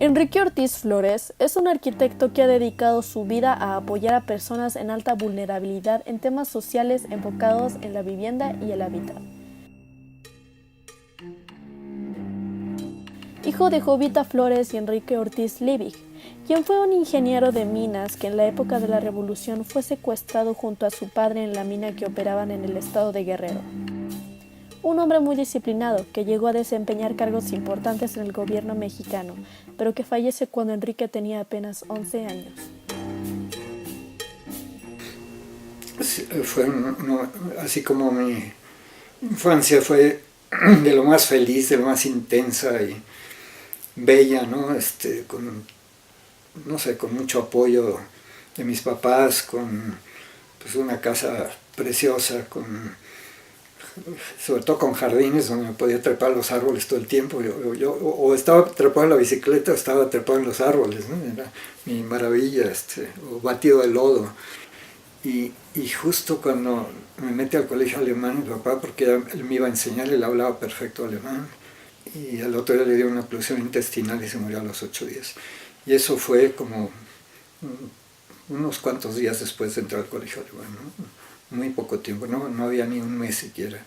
Enrique Ortiz Flores es un arquitecto que ha dedicado su vida a apoyar a personas en alta vulnerabilidad en temas sociales enfocados en la vivienda y el hábitat. Hijo de Jovita Flores y Enrique Ortiz Liebig, quien fue un ingeniero de minas que en la época de la Revolución fue secuestrado junto a su padre en la mina que operaban en el estado de Guerrero. Un hombre muy disciplinado que llegó a desempeñar cargos importantes en el gobierno mexicano, pero que fallece cuando Enrique tenía apenas 11 años. Así como mi infancia fue de lo más feliz, de lo más intensa y bella, ¿no? Con mucho apoyo de mis papás, con pues, una casa preciosa, sobre todo con jardines donde me podía trepar los árboles todo el tiempo. O estaba trepado en la bicicleta o estaba trepado en los árboles, ¿no? Era mi maravilla, o batido de lodo. Y justo cuando me metí al colegio alemán, mi papá, porque él me iba a enseñar, él hablaba perfecto alemán, y al otro día le dio una oclusión intestinal y se murió a los 8 días. Y eso fue como unos cuantos días después de entrar al colegio alemán, ¿no? Muy poco tiempo, no había ni un mes siquiera.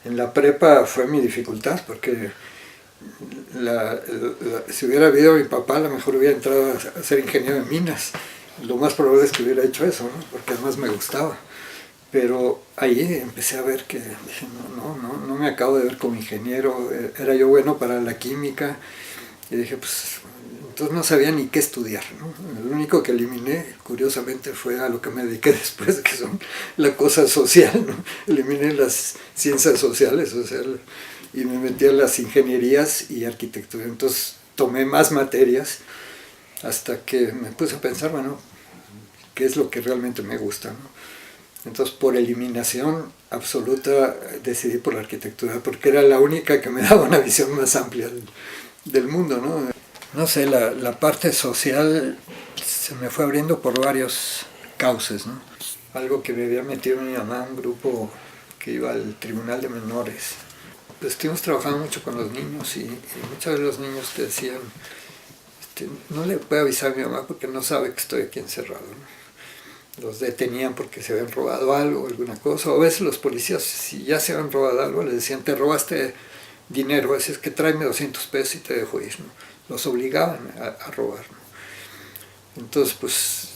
En la prepa fue mi dificultad, porque si hubiera habido mi papá, a lo mejor hubiera entrado a ser ingeniero de minas. Lo más probable es que hubiera hecho eso, ¿no? Porque además me gustaba. Pero ahí empecé a ver que dije, no me acabo de ver como ingeniero, era yo bueno para la química, y dije, pues, entonces no sabía ni qué estudiar, ¿no? Lo único que eliminé, curiosamente, fue a lo que me dediqué después, que son la cosa social, ¿no? Eliminé las ciencias sociales, y me metí a las ingenierías y arquitectura. Entonces tomé más materias hasta que me puse a pensar, bueno, ¿qué es lo que realmente me gusta, ¿no? Entonces, por eliminación absoluta, decidí por la arquitectura, porque era la única que me daba una visión más amplia del mundo, ¿no? No sé, la parte social se me fue abriendo por varios cauces, ¿no? Algo que me había metido mi mamá, un grupo que iba al tribunal de menores. Pues estuvimos trabajando mucho con los niños y muchos de los niños te decían, no le puedo avisar a mi mamá porque no sabe que estoy aquí encerrado, ¿no? Los detenían porque se habían robado algo, alguna cosa, o a veces los policías, si ya se habían robado algo, les decían, te robaste dinero, así es que tráeme 200 pesos y te dejo ir, ¿no? Los obligaban a robar, ¿no? Entonces, pues,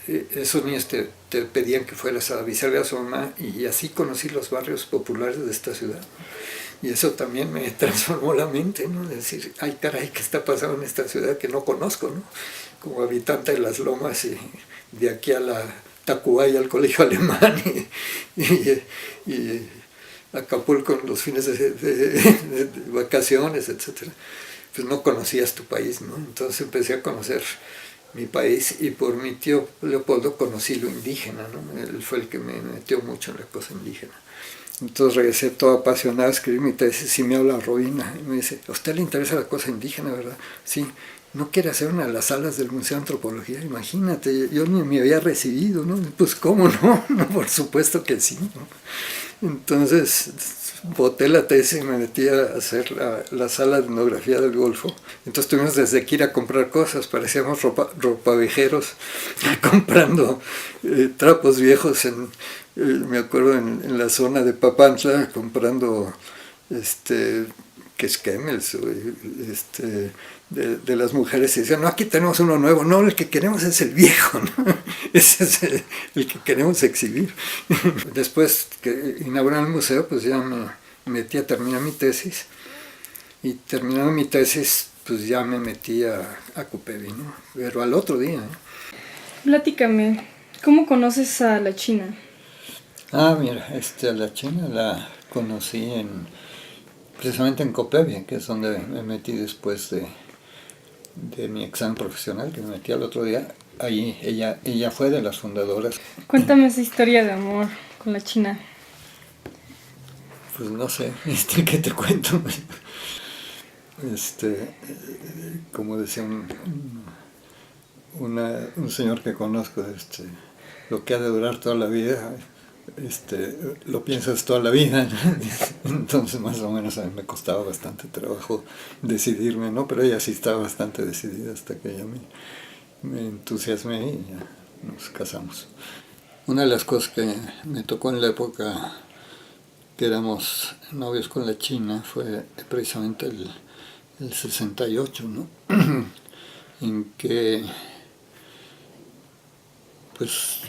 esos niños te pedían que fueras a avisarle a su mamá, y así conocí los barrios populares de esta ciudad, ¿no? Y eso también me transformó la mente, ¿no? De decir, ay caray, ¿qué está pasando en esta ciudad que no conozco, ¿no? Como habitante de las lomas y de aquí a la Tacubaya, al colegio alemán y Acapulco en los fines de vacaciones, etc. Pues no conocías tu país, ¿no? Entonces empecé a conocer mi país y por mi tío Leopoldo conocí lo indígena, ¿no? Él fue el que me metió mucho en la cosa indígena. Entonces regresé todo apasionado a escribir mi tesis y me habla Robina y me dice, ¿a usted le interesa la cosa indígena, verdad? Sí. ¿No quiere hacer una de las salas del Museo de Antropología? Imagínate, yo ni me había recibido, ¿no? Pues ¿cómo no? No, por supuesto que sí, ¿no? Entonces boté la tesis y me metí a hacer la sala de etnografía del Golfo. Entonces tuvimos desde que ir a comprar cosas, parecíamos ropavejeros, comprando trapos viejos, me acuerdo en la zona de Papantla, comprando quesquemels, de las mujeres, y decían, no, aquí tenemos uno nuevo, no, el que queremos es el viejo, ¿no? Ese es el que queremos exhibir. Después que inauguraron el museo, pues ya me metí a terminar mi tesis, y terminando mi tesis, pues ya me metí a Cupevi, ¿no? Pero al otro día, ¿no? Platícame, ¿cómo conoces a la China? Ah, mira, a la China la conocí precisamente en Copevia, que es donde me metí después de mi examen profesional, que me metí al otro día. Ahí ella fue de las fundadoras. Cuéntame esa historia de amor con la China. Pues no sé, ¿qué te cuento? Como decía un señor que conozco, lo que ha de durar toda la vida lo piensas toda la vida, ¿no? Entonces más o menos a mí me costaba bastante trabajo decidirme, ¿no? Pero ella sí estaba bastante decidida hasta que ella me entusiasmé y ya nos casamos. Una de las cosas que me tocó en la época que éramos novios con la China fue precisamente el 68, ¿no? En que, pues,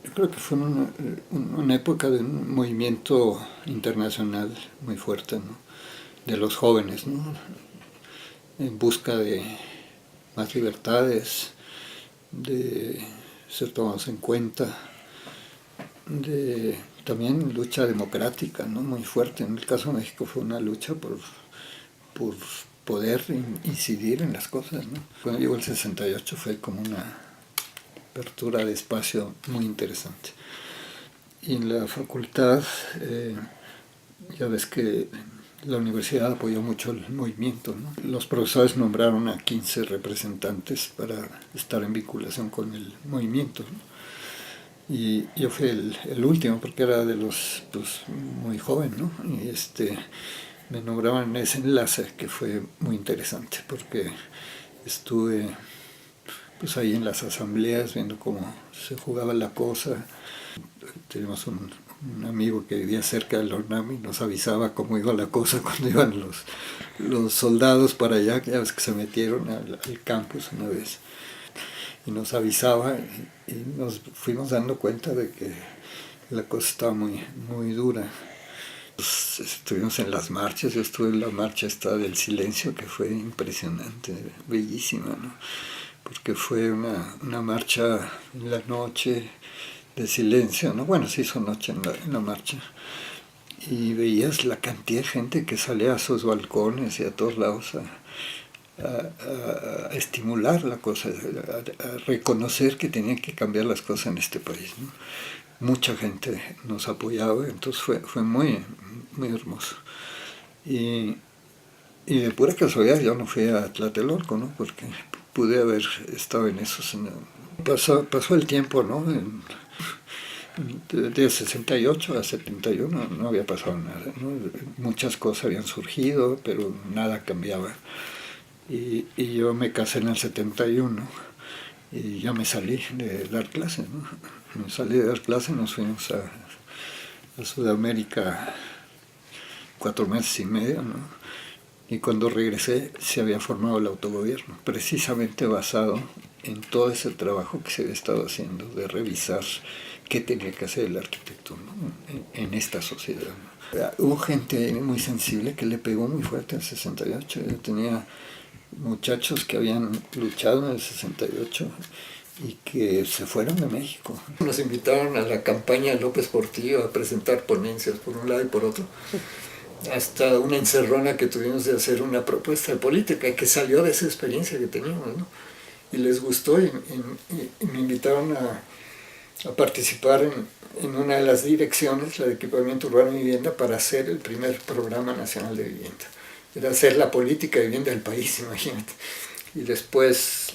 yo creo que fue una época de un movimiento internacional muy fuerte, ¿no? De los jóvenes, ¿no? En busca de más libertades, de ser tomados en cuenta, de también lucha democrática, ¿no? Muy fuerte. En el caso de México fue una lucha por poder incidir en las cosas, ¿no? Cuando llegó el 68 fue como una apertura de espacio muy interesante. Y en la facultad, ya ves que la universidad apoyó mucho el movimiento, ¿no? Los profesores nombraron a 15 representantes para estar en vinculación con el movimiento, ¿no? Y yo fui el último porque era de los, pues, muy joven, ¿no? Y me nombraban en ese enlace que fue muy interesante porque estuve, pues, ahí en las asambleas viendo cómo se jugaba la cosa. Teníamos un amigo que vivía cerca de la UNAM y nos avisaba cómo iba la cosa cuando iban los soldados para allá, que ya ves que se metieron al campus una vez. Y nos avisaba y nos fuimos dando cuenta de que la cosa estaba muy, muy dura. Pues estuvimos en las marchas, yo estuve en la marcha esta del silencio, que fue impresionante, bellísima, ¿no? Porque fue una marcha en la noche de silencio, ¿no? Bueno, se hizo noche en la marcha. Y veías la cantidad de gente que salía a sus balcones y a todos lados a estimular la cosa, a reconocer que tenían que cambiar las cosas en este país, ¿no? Mucha gente nos apoyaba, entonces fue muy, muy hermoso. Y de pura casualidad yo no fui a Tlatelolco, ¿no? Porque pude haber estado en esos. Pasó el tiempo, ¿no? De 68 a 71 no había pasado nada, ¿no? Muchas cosas habían surgido, pero nada cambiaba. Y yo me casé en el 71 y ya me salí de dar clases, ¿no? Me salí de dar clases, nos fuimos a Sudamérica 4 meses y medio, ¿no? Y cuando regresé se había formado el autogobierno, precisamente basado en todo ese trabajo que se había estado haciendo, de revisar qué tenía que hacer el arquitecto, ¿no? en esta sociedad, ¿no? Hubo gente muy sensible que le pegó muy fuerte en el 68. Yo tenía muchachos que habían luchado en el 68 y que se fueron de México. Nos invitaron a la campaña López Portillo a presentar ponencias por un lado y por otro, hasta una encerrona que tuvimos de hacer una propuesta de política que salió de esa experiencia que teníamos, ¿no? Y les gustó y me invitaron a participar en una de las direcciones, la de equipamiento urbano y vivienda, para hacer el primer programa nacional de vivienda. Era hacer la política de vivienda del país, imagínate. Y después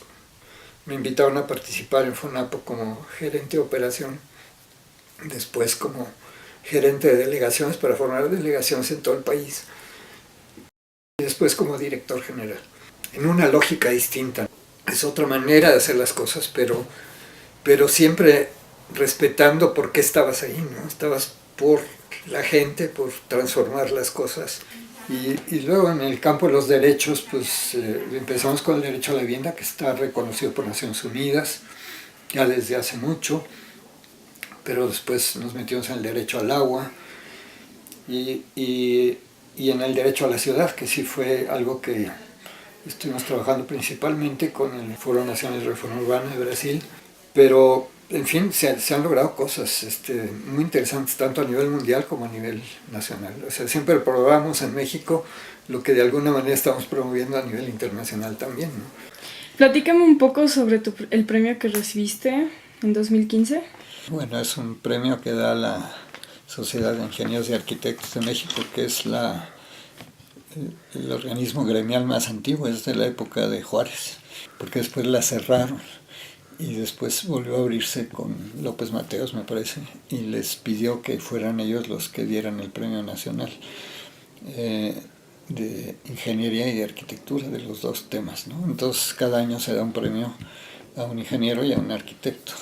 me invitaron a participar en FONAPO como gerente de operación, después como gerente de delegaciones para formar delegaciones en todo el país, y después como director general, en una lógica distinta. Es otra manera de hacer las cosas, pero siempre respetando por qué estabas ahí, ¿no? Estabas por la gente, por transformar las cosas. Y luego en el campo de los derechos, pues empezamos con el derecho a la vivienda, que está reconocido por Naciones Unidas ya desde hace mucho, pero después nos metimos en el derecho al agua y en el derecho a la ciudad, que sí fue algo que estuvimos trabajando principalmente con el Foro Nacional de Reforma Urbana de Brasil, pero en fin, se han logrado cosas muy interesantes, tanto a nivel mundial como a nivel nacional. O sea, siempre probamos en México lo que de alguna manera estamos promoviendo a nivel internacional también, ¿no? Platícame un poco sobre el premio que recibiste en 2015. Bueno, es un premio que da la Sociedad de Ingenieros y Arquitectos de México, que es el organismo gremial más antiguo, es de la época de Juárez, porque después la cerraron. y después volvió a abrirse con López Mateos, me parece, y les pidió que fueran ellos los que dieran el premio nacional de ingeniería y de arquitectura, de los dos temas, ¿no? Entonces cada año se da un premio a un ingeniero y a un arquitecto.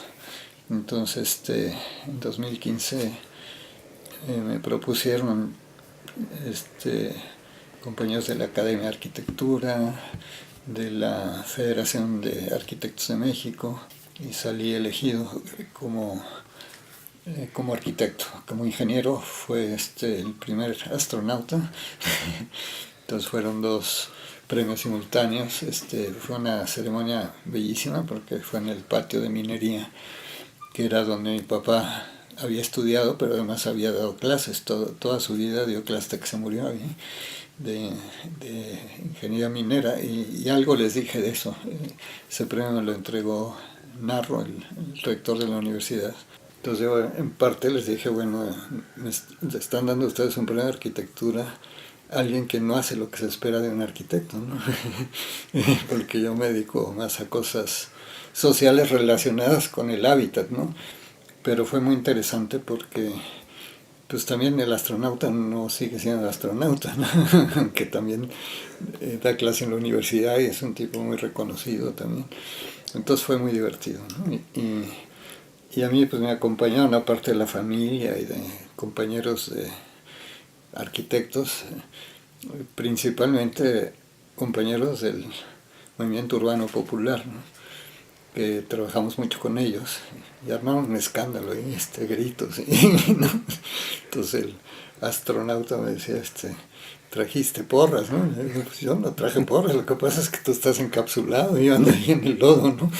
Entonces en 2015 me propusieron compañeros de la Academia de Arquitectura, de la Federación de Arquitectos de México, y salí elegido como arquitecto. Como ingeniero fue el primer astronauta. Entonces fueron dos premios simultáneos. Fue una ceremonia bellísima porque fue en el patio de minería, que era donde mi papá había estudiado, pero además había dado clases. Toda su vida dio clases hasta que se murió ahí, de ingeniería minera, y algo les dije de eso. Ese premio me lo entregó Narro, el rector de la universidad. Entonces yo en parte les dije, bueno, me están dando ustedes un premio de arquitectura a alguien que no hace lo que se espera de un arquitecto, ¿no? Porque yo me dedico más a cosas sociales relacionadas con el hábitat, ¿no? Pero fue muy interesante porque pues también el astronauta no sigue siendo astronauta, ¿no? Aunque también da clase en la universidad y es un tipo muy reconocido también. Entonces fue muy divertido, ¿no? Y a mí pues me acompañaron, aparte de la familia y de compañeros de arquitectos, principalmente compañeros del movimiento urbano popular, ¿no? Que trabajamos mucho con ellos y armaron un escándalo y gritos, ¿no? Entonces el astronauta me decía, trajiste porras, ¿no? Y yo, pues yo no traje porras, lo que pasa es que tú estás encapsulado y yo ando ahí en el lodo, ¿no?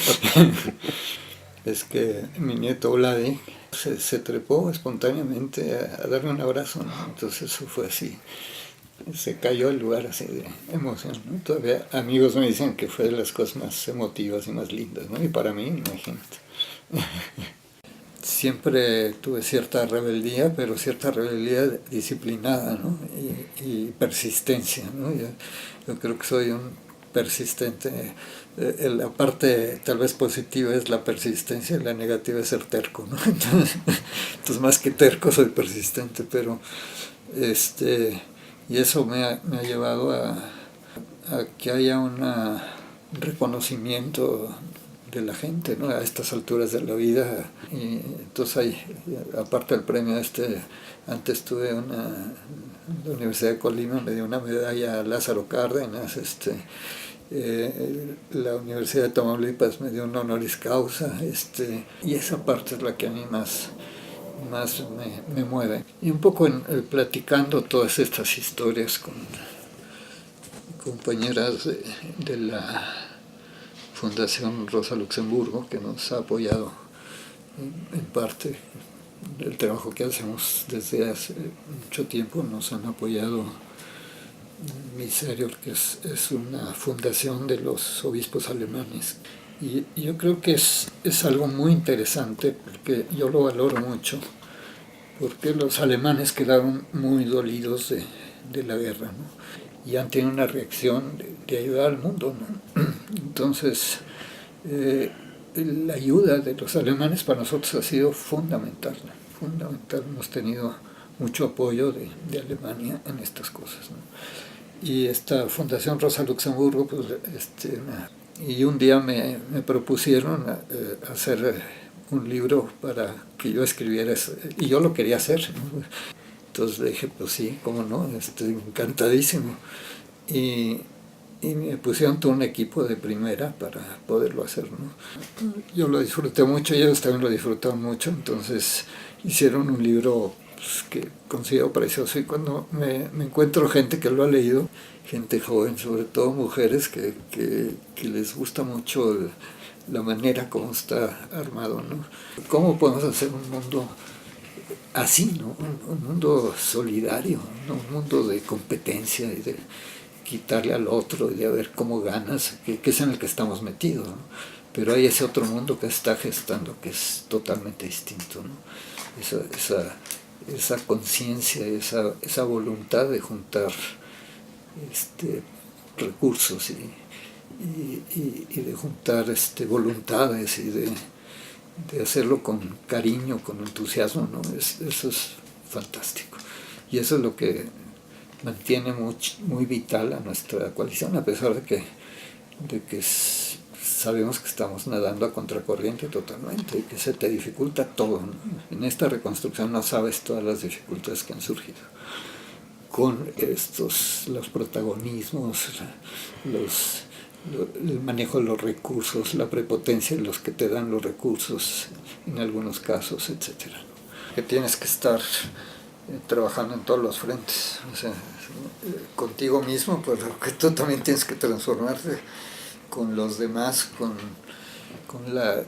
Es que mi nieto Vladi se trepó espontáneamente a darme un abrazo, ¿no? Entonces eso fue así, se cayó el lugar así de emoción, ¿no? Todavía amigos me dicen que fue de las cosas más emotivas y más lindas, ¿no? Y para mí, imagínate. Siempre tuve cierta rebeldía, pero cierta rebeldía disciplinada, ¿no? Y persistencia, ¿no? Yo creo que soy un persistente. La parte tal vez positiva es la persistencia y la negativa es ser terco, ¿no? Entonces más que terco soy persistente, pero y eso me ha llevado a que haya un reconocimiento de la gente, ¿no? A estas alturas de la vida. Y entonces hay, aparte del premio antes tuve la Universidad de Colima me dio una medalla a Lázaro Cárdenas, la Universidad de Tamaulipas me dio un honoris causa, y esa parte es la que a mí más me mueve. Y un poco platicando todas estas historias con compañeras de la Fundación Rosa Luxemburgo, que nos ha apoyado en parte el trabajo que hacemos desde hace mucho tiempo. Nos han apoyado Miserior, que es una fundación de los obispos alemanes. Y yo creo que es algo muy interesante, porque yo lo valoro mucho, porque los alemanes quedaron muy dolidos de la guerra, ¿no? Y han tenido una reacción de ayudar al mundo, ¿no? Entonces, la ayuda de los alemanes para nosotros ha sido fundamental, ¿no? Fundamental. Hemos tenido mucho apoyo de Alemania en estas cosas, ¿no? Y esta Fundación Rosa Luxemburgo, pues, y un día me propusieron hacer un libro para que yo escribiera eso, y yo lo quería hacer, ¿no? Entonces le dije, pues sí, cómo no, estoy encantadísimo. Y me pusieron todo un equipo de primera para poderlo hacer, ¿no? Yo lo disfruté mucho y ellos también lo disfrutaron mucho, entonces hicieron un libro, pues, que considero precioso, y cuando me encuentro gente que lo ha leído, gente joven, sobre todo mujeres que les gusta mucho la manera como está armado, ¿no? ¿Cómo podemos hacer un mundo así, ¿no? Un mundo solidario, ¿no? Un mundo de competencia y de quitarle al otro y de ver cómo ganas, que es en el que estamos metidos, ¿no? Pero hay ese otro mundo que está gestando, que es totalmente distinto, ¿no? Esa conciencia, esa voluntad de juntar recursos y de juntar voluntades y de hacerlo con cariño, con entusiasmo, ¿no? Eso es fantástico. Y eso es lo que mantiene muy vital a nuestra coalición, a pesar de que sabemos que estamos nadando a contracorriente totalmente y que se te dificulta todo, ¿no? En esta reconstrucción no sabes todas las dificultades que han surgido con los protagonismos, el manejo de los recursos, la prepotencia de los que te dan los recursos en algunos casos, etc. Que tienes que estar trabajando en todos los frentes, o sea, contigo mismo, pero que tú también tienes que transformarte con los demás,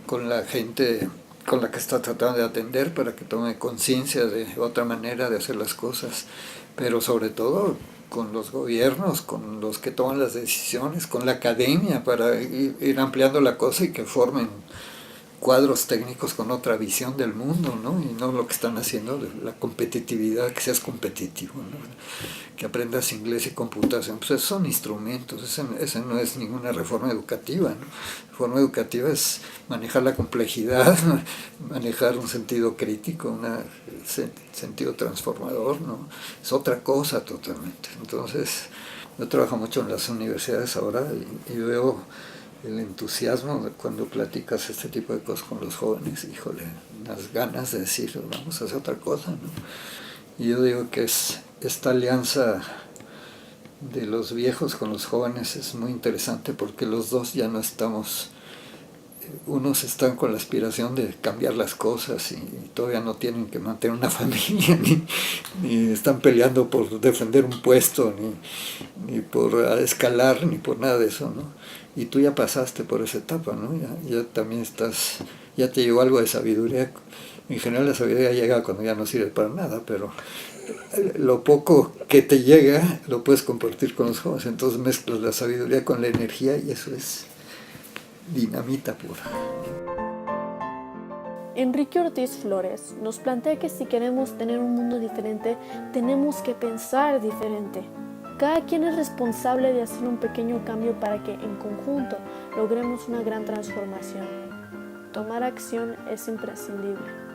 con la gente con la que está tratando de atender para que tome conciencia de otra manera de hacer las cosas, pero sobre todo con los gobiernos, con los que toman las decisiones, con la academia para ir ampliando la cosa y que formen cuadros técnicos con otra visión del mundo, ¿no? Y no lo que están haciendo de la competitividad, que seas competitivo, ¿no? Que aprendas inglés y computación, pues esos son instrumentos, esa no es ninguna reforma educativa, ¿no? La reforma educativa es manejar la complejidad, manejar un sentido crítico, un sentido transformador, ¿no? Es otra cosa totalmente. Entonces, yo trabajo mucho en las universidades ahora y veo el entusiasmo cuando platicas este tipo de cosas con los jóvenes, híjole, las ganas de decir, vamos a hacer otra cosa, ¿no? Y yo digo que esta alianza de los viejos con los jóvenes es muy interesante porque los dos ya no estamos, unos están con la aspiración de cambiar las cosas y todavía no tienen que mantener una familia, ni están peleando por defender un puesto, ni por escalar, ni por nada de eso, ¿no? Y tú ya pasaste por esa etapa, ¿no? Ya también ya te llegó algo de sabiduría. En general la sabiduría llega cuando ya no sirve para nada, pero lo poco que te llega lo puedes compartir con los jóvenes. Entonces mezclas la sabiduría con la energía y eso es dinamita pura. Enrique Ortiz Flores nos plantea que si queremos tener un mundo diferente, tenemos que pensar diferente. Cada quien es responsable de hacer un pequeño cambio para que en conjunto logremos una gran transformación. Tomar acción es imprescindible.